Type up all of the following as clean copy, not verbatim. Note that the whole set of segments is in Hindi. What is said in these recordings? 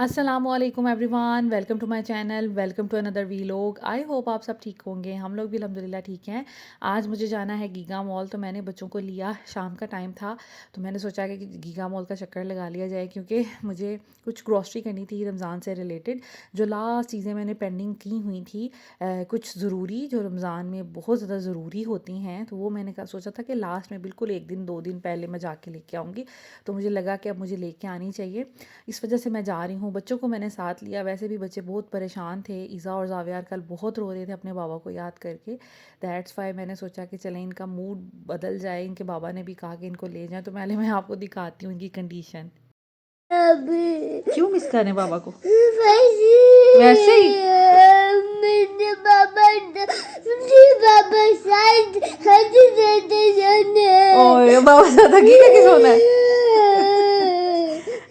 अस्सलामुअलैकुम everyone, welcome to my channel, welcome to another vlog. I hope आप सब ठीक होंगे। हम लोग भी अल्हम्दुलिल्लाह ठीक हैं। आज मुझे जाना है गीगा मॉल, तो मैंने बच्चों को लिया, शाम का टाइम था तो मैंने सोचा कि गीगा मॉल का चक्कर लगा लिया जाए, क्योंकि मुझे कुछ ग्रॉसरी करनी थी रमज़ान से रिलेटेड। जो लास्ट चीज़ें मैंने पेंडिंग की हुई थी, कुछ ज़रूरी जो रमज़ान में बहुत ज़्यादा ज़रूरी होती हैं, तो वो मैंने सोचा था कि लास्ट में बिल्कुल 1 दिन 2 दिन पहले मैं जाके लेके आऊँगी। तो मुझे लगा कि अब मुझे लेके आनी चाहिए, इस वजह से मैं जा रही हूँ। बच्चों को मैंने साथ लिया, वैसे भी बच्चे बहुत परेशान थे। ईज़ा और ज़ावियार कल बहुत रो रहे थे अपने बाबा को याद करके। दैट्स वाई मैंने सोचा कि चलें इनका मूड बदल जाए। इनके बाबा ने भी कहा कि इनको ले जाएं, तो पहले मैं आपको दिखाती हूँ इनकी कंडीशन। क्यों मिस कर रहे हैं बाबा को? वैसे ही मेरे बाबा शायद हज देते जाने। ओए बाबा साथ हगी करके सोना है।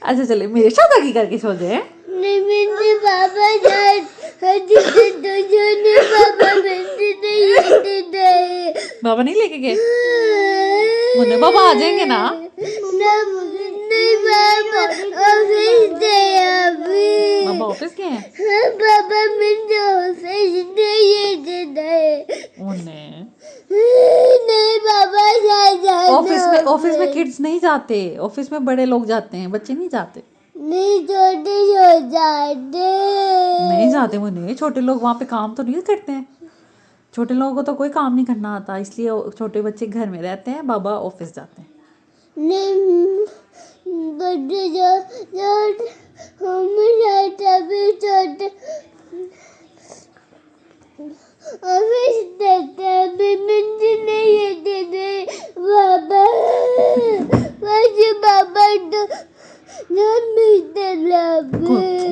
अच्छा चले मेरे साथ हगी करके सो जाए। नहीं मेरे बाबा शायद हज देते जाने। बाबा मेरे नहीं देते। बाबा नहीं लेके गए? मुन्ने बाबा आ जाएंगे ना। नहीं बाबा ऑफिस गए अभी। बाबा ऑफिस गए हैं। हाँ बाबा मेरे ऑफिस नहीं देते। उन्हें नहीं बाबा ऑफिस में किड्स नहीं जाते, ऑफिस में बड़े लोग जाते हैं, बच्चे नहीं जाते। नहीं छोटे हो जाते। नहीं जाते वो, नहीं छोटे लोग वहाँ पे काम तो नहीं करते हैं। छोटे लोगों को तो कोई काम नहीं करना आता, इसलिए छोटे बच्चे घर में रहते हैं, बाबा ऑफिस जाते हैं। नहीं बड़े जो हम जाते भी छोटे ऑफिस देते अभी मुझे नहीं देते बाबा। मुझे बाबा तो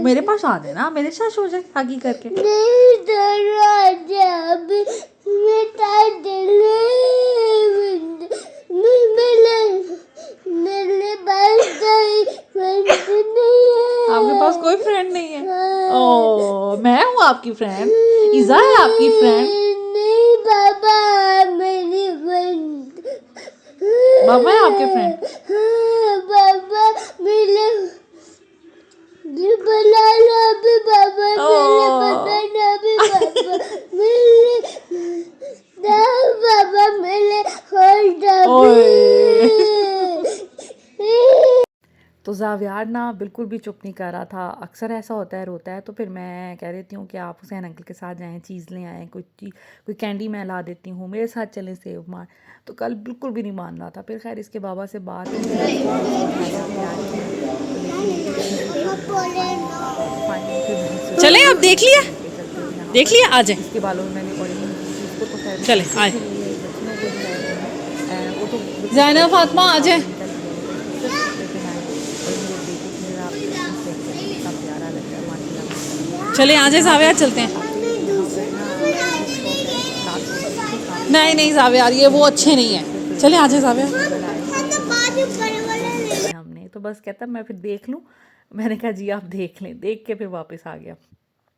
मेरे पास आ जाए ना, मेरे साथ सो जाए आगे करके। नहीं अभी मेरे पास आपके पास कोई फ्रेंड नहीं है? ओ मैं हूँ आपकी फ्रेंड, ईज़ा है आपकी फ्रेंड। नहीं बाबा मेरी फ्रेंड। बाबा है आपके फ्रेंड। बाबा मेरे बनाना भी बाबा मेरे बनाना भी बाबा मेरे बाबा मेरे तो ज़ावियार ना बिल्कुल भी चुप नहीं कर रहा था। अक्सर ऐसा होता है, रोता है, तो फिर मैं कह देती हूँ कि आप हुसैन अंकल के साथ जाएं, चीज़ ले आएँ, कोई कैंडी मैं ला देती हूँ, मेरे साथ चलें सेव मार। तो कल बिल्कुल भी नहीं मान रहा था। फिर खैर इसके बाबा से बात की, समझाया प्यार किया, तो लेकिन फाइनली फिर मैंने सोचा चले अब देख लिया, लेके चलते हैं यहाँ देख पर। लिया आ जाए। इसके बालों में मैंने ऑयलिंग की थी, उसको तो खैर चले कुछ आए भी नहीं है, बच्चियों को जो है उन्होंने वो तो बिल्कुल ज़ैनब प्रॉपर फातिमा आ जाए। ऑयलिंग का लिया है, बस सिर्फ कपड़े पहनाए। और मेरे बेटे की जरा आप पिक्स चेक करें, कितना प्यारा लग रहा है माशाल्लाह माशाल्लाह। चले आ तो जाए यहाँ पे ज़ावियार, चलते हैं। यहाँ पर ना गिफ्ट शॉप है, लाल रोड पे बिल्कुल सामने नहीं गिफ्ट नहीं शॉप है। ज़ावियार, ये तो वो वहीं पे अच्छे नहीं गए थे, है, फिर चले आ जाए उसके ज़ावियार। अंकल आए थे, तो बस फिर हमने तो बस कहता मैं फिर देख लूँ। मैंने कहा जी आप देख लें, देख के फिर वापस आ गया।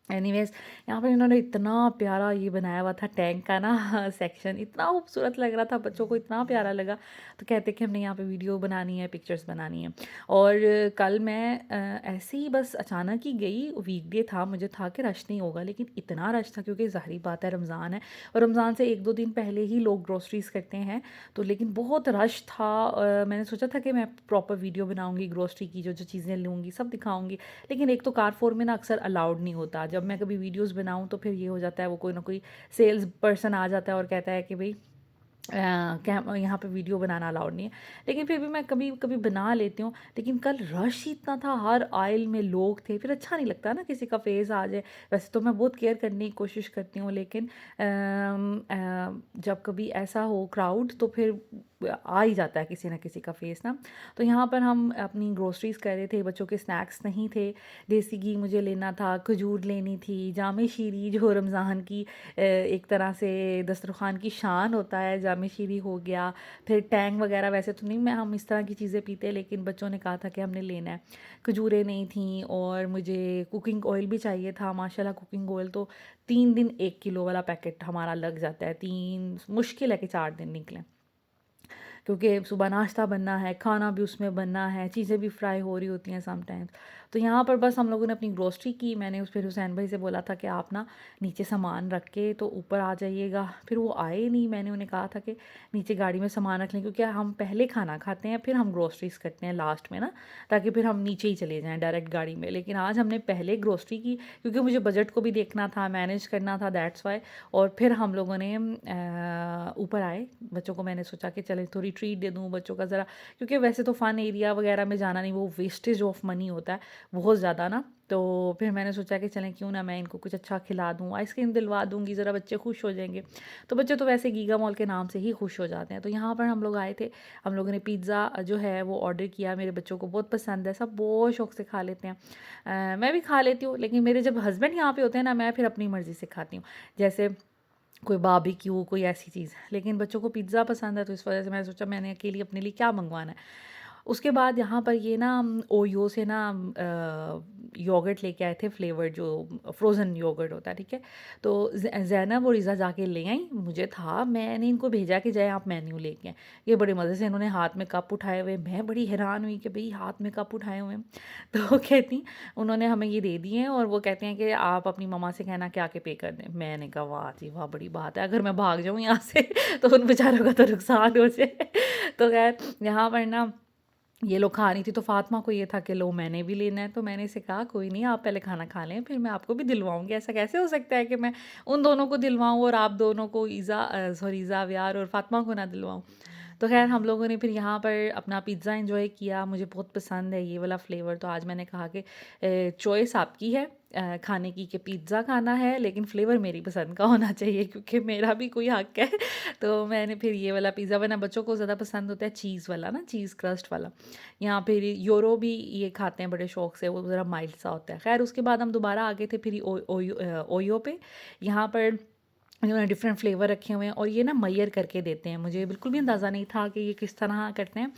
एनीवेज यहाँ पर इन्होंने इतना प्यारा ये बनाया हुआ था टैंक का ना सेक्शन, इतना खूबसूरत लग रहा था, बच्चों को इतना प्यारा लगा। तो कहते कि हमने यहाँ पे वीडियो बनानी है, पिक्चर्स बनानी है। और कल मैं ऐसे ही बस अचानक ही गई, वीकडे था, मुझे था कि रश नहीं होगा, लेकिन इतना रश था, क्योंकि ज़ाहिर बात है रमज़ान है, और रमज़ान से 1-2 दिन पहले ही लोग ग्रोसरीज़ करते हैं। तो लेकिन बहुत रश था। मैंने सोचा था कि मैं प्रॉपर वीडियो बनाऊँगी ग्रोसरी की, जो जो चीज़ें लूँगी सब दिखाऊँगी। लेकिन एक तो कार4 में ना अक्सर अलाउड नहीं होता। जब मैं कभी वीडियोस बनाऊं तो फिर ये हो जाता है, वो कोई ना कोई सेल्स पर्सन आ जाता है और कहता है कि भाई क्या यहाँ पे वीडियो बनाना अलाउड नहीं है। लेकिन फिर भी मैं कभी कभी बना लेती हूँ। लेकिन कल रश ही इतना था, हर आइल में लोग थे, फिर अच्छा नहीं लगता ना किसी का फेस आ जाए। वैसे तो मैं बहुत केयर करने की कोशिश करती हूँ, लेकिन जब कभी ऐसा हो क्राउड तो फिर आ ही जाता है किसी ना किसी का फेस ना। तो यहाँ पर हम अपनी ग्रोसरीज कर रहे थे, बच्चों के स्नैक्स नहीं थे। देसी घी मुझे लेना था, खजूर लेनी थी, जामे शीरी जो रमज़ान की एक तरह से दस्तरखान की शान होता है, जामे शीरी हो गया। फिर टैंग वगैरह, वैसे तो नहीं मैं हम इस तरह की चीज़ें पीते, लेकिन बच्चों ने कहा था कि हमने लेना है। खजूरें नहीं थी, और मुझे कुकिंग ऑयल भी चाहिए था। माशाल्लाह कुकिंग ऑयल तो 3 दिन 1 किलो वाला पैकेट हमारा लग जाता है, 3 मुश्किल है कि 4 दिन निकलें, क्योंकि सुबह नाश्ता बनना है, खाना भी उसमें बनना है, चीज़ें भी फ्राई हो रही होती हैं समटाइम्स। तो यहाँ पर बस हम लोगों ने अपनी ग्रोसरी की। मैंने फिर हुसैन भाई से बोला था कि आप ना नीचे सामान रख के तो ऊपर आ जाइएगा, फिर वो आए नहीं। मैंने उन्हें कहा था कि नीचे गाड़ी में सामान रख लें, क्योंकि हम पहले खाना खाते हैं फिर हम ग्रोसरीज करते हैं लास्ट में ना, ताकि फिर हम नीचे ही चले जाएँ डायरेक्ट गाड़ी में। लेकिन आज हमने पहले ग्रोसरी की, क्योंकि मुझे बजट को भी देखना था, मैनेज करना था, दैट्स वाई। और फिर हम लोगों ने ऊपर आए। बच्चों को मैंने सोचा कि चलें थोड़ी ट्रीट दे दूँ बच्चों का ज़रा, क्योंकि वैसे तो फ़न एरिया वगैरह में जाना नहीं, वो वेस्टेज ऑफ मनी होता है बहुत ज़्यादा ना। तो फिर मैंने सोचा कि चलें क्यों ना मैं इनको कुछ अच्छा खिला दूँ, आइसक्रीम दिलवा दूँगी, ज़रा बच्चे खुश हो जाएंगे। तो बच्चे तो वैसे गीगा मॉल के नाम से ही खुश हो जाते हैं। तो यहाँ पर हम लोग आए थे, हम लोगों ने पिज़्ज़ा जो है वो ऑर्डर किया। मेरे बच्चों को बहुत पसंद है, सब बहुत शौक से खा लेते हैं। मैं भी खा लेती हूँ, लेकिन मेरे जब हस्बैंड यहाँ पे होते हैं ना, मैं फिर अपनी मर्ज़ी से खाती हूँ। जैसे कोई बारबेक्यू, कोई ऐसी चीज़। लेकिन बच्चों को पिज़्ज़ा पसंद है, तो इस वजह से मैंने सोचा मैंने अकेली अपने लिए क्या मंगवाना है। उसके बाद यहाँ पर ये ना ओयो से ना योगर्ट लेके आए थे, फ्लेवर जो फ्रोज़न योगर्ट होता है, ठीक है। तो ज़ैनब और इज़ा जाके ले आई। मुझे था, मैंने इनको भेजा कि जाए आप मेन्यू लेके आएँ। ये बड़े मज़े से इन्होंने हाथ में कप उठाए हुए, मैं बड़ी हैरान हुई कि भई हाथ में कप उठाए हुए हैं। तो वो कहती, उन्होंने हमें ये दे दिए हैं और वो कहते हैं कि आप अपनी मम्मा से कहना कि आके पे कर दें। मैंने कहा वाह जी वाह, बड़ी बात है, अगर मैं भाग जाऊँ यहाँ से तो उन बेचारों का तो नुकसान हो जाए। तो खैर यहाँ पर ना ये लोग खा रही थी, तो फ़ातिमा को ये था कि लो मैंने भी लेना है। तो मैंने इसे कहा कोई नहीं, आप पहले खाना खा लें फिर मैं आपको भी दिलवाऊँगी। ऐसा कैसे हो सकता है कि मैं उन दोनों को दिलवाऊँ और आप दोनों को ईज़ा व्यार और फ़ातिमा को ना दिलवाऊँ। तो ख़ैर हम लोगों ने फिर यहाँ पर अपना पिज़्ज़ा एंजॉय किया। मुझे बहुत पसंद है ये वाला फ्लेवर, तो आज मैंने कहा कि चॉइस आपकी है खाने की कि पिज़्ज़ा खाना है, लेकिन फ्लेवर मेरी पसंद का होना चाहिए, क्योंकि मेरा भी कोई हक है। तो मैंने फिर ये वाला पिज़्ज़ा, वरना बच्चों को ज़्यादा पसंद होता है चीज़ वाला ना, चीज़ क्रस्ट वाला। यहाँ फिर यूरो भी ये खाते हैं बड़े शौक से, वो ज़रा माइल्ड सा होता है। खैर उसके बाद हम दोबारा आ गए थे फिर ओयो पे। यहाँ पर इन्होंने डिफरेंट फ्लेवर रखे हुए हैं और ये ना मय्यर करके देते हैं। मुझे बिल्कुल भी अंदाज़ा नहीं था कि ये किस तरह करते हैं।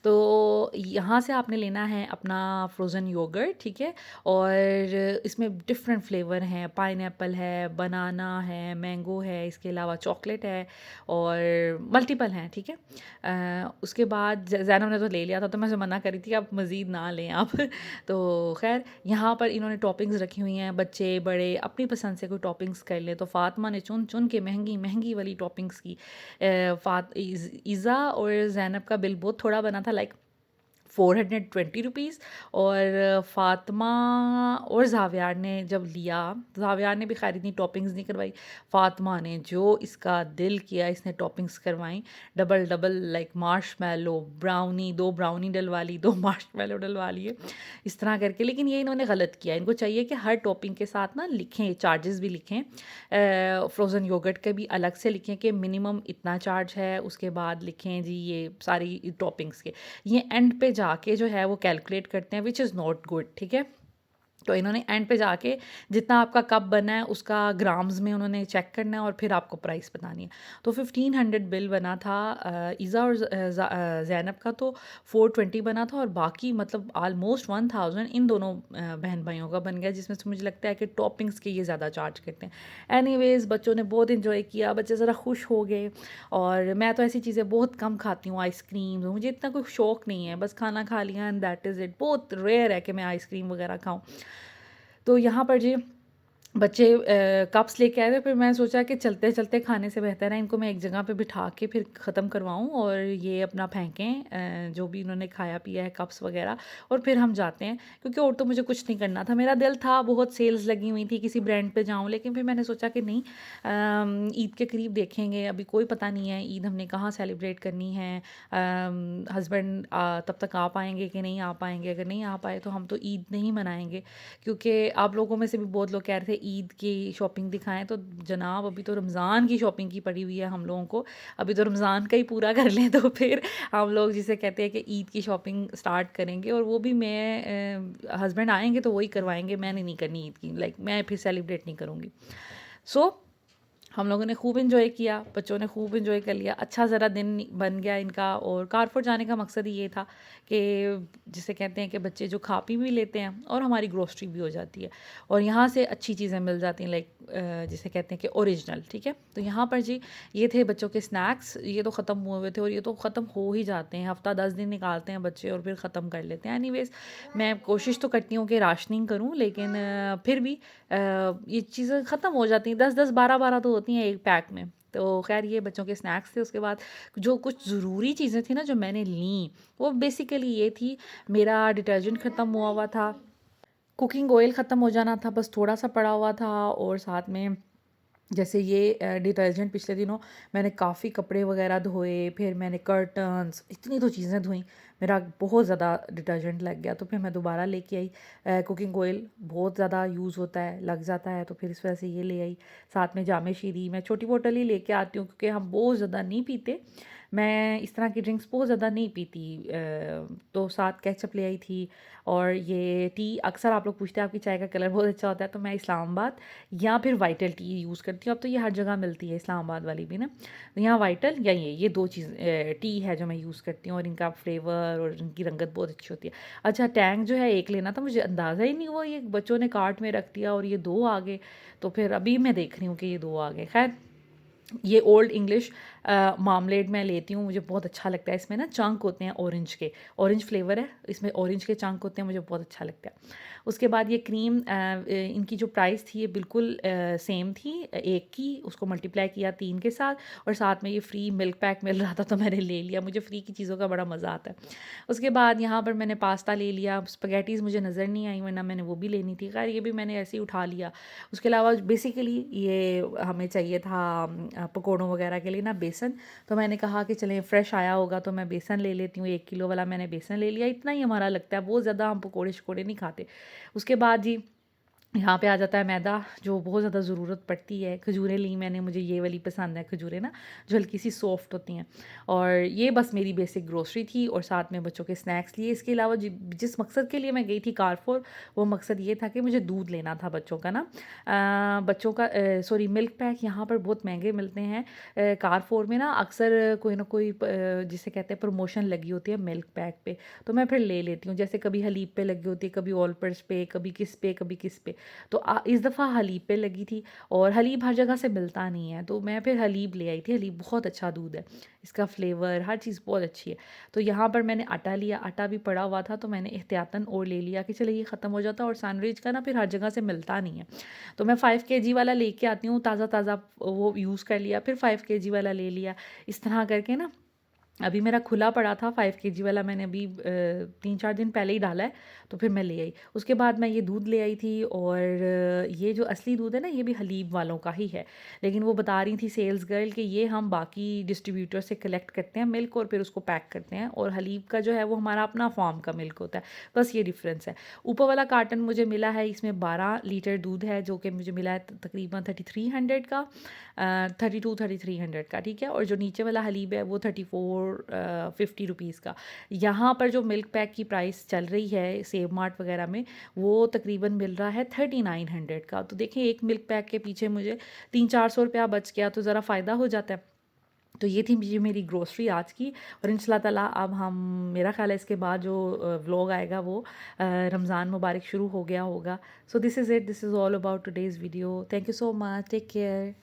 तो यहाँ से आपने लेना है अपना फ्रोज़न योगर्ट, ठीक है। और इसमें डिफरेंट फ्लेवर हैं, पाइनएप्पल है, बनाना है, मैंगो है, इसके अलावा चॉकलेट है और मल्टीपल हैं, ठीक है। उसके बाद ज़ैनब ने तो ले लिया था, तो मैं उसे मना करी थी आप मज़ीद ना लें आप। तो खैर यहाँ पर इन्होंने टॉपिंग्स रखी हुई हैं, बच्चे बड़े अपनी पसंद से कोई टॉपिंग्स कर लें। तो फ़ातिमा ने चुन चुन के महंगी महंगी वाली टॉपिंग्स की। ईज़ा और ज़ैनब का बिल बहुत थोड़ा बना था, लाइक 420 रुपीज़। और फ़ातिमा और ज़ावियार ने जब लिया, ज़ावियार ने भी खैर इतनी टॉपिंग्स नहीं करवाई। फ़ातिमा ने जो इसका दिल किया, इसने टॉपिंग्स करवाई double double, like marshmallow, brownie, 2 brownie डलवा ली, 2 मार्शमेलो डलवा लिए, इस तरह करके। लेकिन ये इन्होंने गलत किया, इनको चाहिए कि हर टॉपिंग के साथ ना लिखें, चार्जेस भी लिखें। फ्रोज़न योगर्ट के भी अलग से लिखें कि मिनिमम इतना चार्ज है, उसके बाद लिखें जी ये सारी टॉपिंग्स के। ये एंड पे जाके जो है वो कैलकुलेट करते हैं, विच इज़ नॉट गुड, ठीक है। तो इन्होंने एंड पे जाके जितना आपका कप बना है उसका ग्राम्स में उन्होंने चेक करना है और फिर आपको प्राइस बतानी है। तो 1500 बिल बना था ईज़ा और ज़ैनब का, तो 420 बना था, और बाकी मतलब आलमोस्ट 1000 इन दोनों बहन भाइयों का बन गया, जिसमें से मुझे लगता है कि टॉपिंग्स के ये ज़्यादा चार्ज करते हैं। एनीवेज़ बच्चों ने बहुत इन्जॉय किया, बच्चे ज़रा खुश हो गए। और मैं तो ऐसी चीज़ें बहुत कम खाती हूँ, आइसक्रीम मुझे इतना कोई शौक़ नहीं है, बस खाना खा लिया एंड दैट इज़ इट। बहुत रेयर है कि मैं आइसक्रीम वगैरह खाऊँ। तो यहाँ पर जी बच्चे कप्स लेके आए थे, फिर मैं सोचा कि चलते चलते खाने से बेहतर है इनको मैं एक जगह पे बिठा के फिर ख़त्म करवाऊँ और ये अपना फेंकें जो भी इन्होंने खाया पिया है कप्स वगैरह, और फिर हम जाते हैं, क्योंकि और तो मुझे कुछ नहीं करना था। मेरा दिल था, बहुत सेल्स लगी हुई थी, किसी ब्रांड पे जाऊँ, लेकिन फिर मैंने सोचा कि नहीं, ईद के करीब देखेंगे, अभी कोई पता नहीं है ईद हमने कहाँ सेलिब्रेट करनी है। हस्बैंड तब तक आ पाएंगे कि नहीं आ पाएंगे, अगर नहीं आ पाए तो हम तो ईद नहीं मनाएंगे। क्योंकि आप लोगों में से भी बहुत लोग कह रहे थे ईद की शॉपिंग दिखाएं, तो जनाब अभी तो रमज़ान की शॉपिंग की पड़ी हुई है हम लोगों को, अभी तो रमज़ान का ही पूरा कर लें तो फिर हम लोग जिसे कहते हैं कि ईद की शॉपिंग स्टार्ट करेंगे। और वो भी मैं हस्बैंड आएंगे तो वही करवाएंगे, मैंने नहीं करनी ईद की, लाइक मैं फिर सेलिब्रेट नहीं करूँगी। सो हम लोगों ने खूब इन्जॉय किया, बच्चों ने खूब इन्जॉय कर लिया, अच्छा ज़रा दिन बन गया इनका। और कारफोर जाने का मकसद ही ये था कि जिसे कहते हैं कि बच्चे जो खा पी भी लेते हैं और हमारी ग्रोसरी भी हो जाती है और यहाँ से अच्छी चीज़ें मिल जाती हैं, लाइक जिसे कहते हैं कि ओरिजिनल, ठीक है। तो यहाँ पर जी ये थे बच्चों के स्नैक्स, ये तो ख़त्म हुए हुए थे और ये तो ख़त्म हो ही जाते हैं, हफ़्ता 10 दिन निकालते हैं बच्चे और फिर ख़त्म कर लेते हैं। एनीवेज़ मैं कोशिश तो करती हूँ कि राशनिंग करूँ, लेकिन फिर भी ये चीज़ें ख़त्म हो जाती हैं, 10-10 12-12 तो होती हैं एक पैक में। तो ख़ैर ये बच्चों के स्नैक्स थे। उसके बाद जो कुछ ज़रूरी चीज़ें थी ना जो मैंने लीं, वो बेसिकली ये थी, मेरा डिटर्जेंट ख़त्म हुआ हुआ था, कुकिंग ऑयल ख़त्म हो जाना था, बस थोड़ा-सा पड़ा हुआ था, और साथ में जैसे ये डिटर्जेंट पिछले दिनों मैंने काफ़ी कपड़े वगैरह धोए, फिर मैंने कर्टन्स, इतनी तो चीज़ें धोई, मेरा बहुत ज़्यादा डिटर्जेंट लग गया। तो फिर मैं दोबारा लेके आई, कुकिंग ऑयल बहुत ज़्यादा यूज़ होता है, लग जाता है, तो फिर इस वजह से ये ले आई। साथ में जामे शीरी मैं छोटी बोतल ही लेके आती हूँ, क्योंकि हम बहुत ज़्यादा नहीं पीते, मैं इस तरह की ड्रिंक्स बहुत ज़्यादा नहीं पीती। तो साथ केचप ले आई थी। और ये टी, अक्सर आप लोग पूछते हैं आपकी चाय का कलर बहुत अच्छा होता है, तो मैं इस्लामाबाद या फिर वाइटल टी यूज़ करती हूँ। अब तो ये हर जगह मिलती है, इस्लामाबाद वाली भी ना, तो यहाँ वाइटल या ये दो चीज़ टी है जो मैं यूज़ करती हूँ, और इनका फ्लेवर और इनकी रंगत बहुत अच्छी होती है। अच्छा, टैंक जो है एक लेना था, मुझे अंदाज़ा ही नहीं हुआ, ये बच्चों ने कार्ट में रख दिया और ये 2 आ गए, तो फिर अभी मैं देख रही हूँ कि ये 2 आ गए। खैर, ये ओल्ड इंग्लिश मार्मलेड मैं लेती हूँ, मुझे बहुत अच्छा लगता है। इसमें ना चंक होते हैं ऑरेंज के, ऑरेंज फ्लेवर है इसमें, ऑरेंज के चंक होते हैं, मुझे बहुत अच्छा लगता है। उसके बाद ये क्रीम, इनकी जो प्राइस थी ये बिल्कुल सेम थी, एक की उसको मल्टीप्लाई किया 3 के साथ, और साथ में ये फ्री मिल्क पैक मिल रहा था तो मैंने ले लिया, मुझे फ्री की चीज़ों का बड़ा मज़ा आता है। उसके बाद यहाँ पर मैंने पास्ता ले लिया, स्पगैटीज़ मुझे नज़र नहीं आई, वरना मैंने वो भी लेनी थी, खैर ये भी मैंने ऐसे ही उठा लिया। उसके अलावा बेसिकली ये हमें चाहिए था पकौड़ों वगैरह के लिए ना बेसन, तो मैंने कहा कि चलें फ्रेश आया होगा तो मैं बेसन ले लेती हूँ, 1 किलो वाला मैंने बेसन ले लिया, इतना ही हमारा लगता है, बहुत ज़्यादा हम पकौड़े शकोड़े नहीं खाते। उसके बाद जी यहाँ पे आ जाता है मैदा, जो बहुत ज़्यादा ज़रूरत पड़ती है। खजूरें ली मैंने, मुझे ये वाली पसंद है खजूरें ना, जो हल्की सी सॉफ्ट होती हैं। और ये बस मेरी बेसिक ग्रोसरी थी, और साथ में बच्चों के स्नैक्स लिए। इसके अलावा जिस मकसद के लिए मैं गई थी कारफोर, वो मकसद ये था कि मुझे दूध लेना था बच्चों का ना, बच्चों का सॉरी मिल्क पैक यहाँ पर बहुत महंगे मिलते हैं। कारफोर में ना अक्सर कोई ना कोई जिसे कहते हैं प्रमोशन लगी होती है मिल्क पैक पे, तो मैं फिर ले लेती हूँ। जैसे कभी हलीब पे लगी होती है, कभी ऑलपर्स पे, कभी किस पे, कभी किस पे। तो इस दफ़ा हलीब पे लगी थी, और हलीब हर जगह से मिलता नहीं है, तो मैं फिर हलीब ले आई थी। हलीब बहुत अच्छा दूध है, इसका फ्लेवर हर चीज़ बहुत अच्छी है। तो यहाँ पर मैंने आटा लिया, आटा भी पड़ा हुआ था, तो मैंने एहतियातन और ले लिया कि चलो ये ख़त्म हो जाता, और सैंडविच का ना फिर हर जगह से मिलता नहीं है, तो मैं 5 केजी वाला लेके आती हूँ, ताज़ा ताज़ा वो यूज़ कर लिया, फिर 5 केजी वाला ले लिया। इस तरह करके ना अभी मेरा खुला पड़ा था 5 केजी वाला, मैंने अभी 3-4 दिन पहले ही डाला है, तो फिर मैं ले आई। उसके बाद मैं ये दूध ले आई थी, और ये जो असली दूध है ना, ये भी हलीब वालों का ही है, लेकिन वो बता रही थी सेल्स गर्ल कि ये हम बाकी डिस्ट्रीब्यूटर से कलेक्ट करते हैं मिल्क, और फिर उसको पैक करते हैं, और हलीब का जो है वो हमारा अपना फार्म का मिल्क होता है, बस ये डिफरेंस है। ऊपर वाला कार्टन मुझे मिला है, इसमें 12 लीटर दूध है, जो कि मुझे मिला है तकरीबन 3300 का, 32-3300 का, ठीक है। और जो नीचे वाला हलीब है वो 34-50 रुपीज़ का। यहाँ पर जो मिल्क पैक की प्राइस चल रही है सेव मार्ट वगैरह में, वो तकरीबन मिल रहा है 3900 का। तो देखें, एक मिल्क पैक के पीछे मुझे 300-400 रुपया बच गया, तो ज़रा फ़ायदा हो जाता है। तो ये थी मेरी ग्रोसरी आज की। और इंशाल्लाह ताला अब हम, मेरा ख़्याल है इसके बाद जो व्लॉग आएगा वो रमज़ान मुबारक शुरू हो गया होगा। So this is it, this is all about today's video. Thank you so much, take care.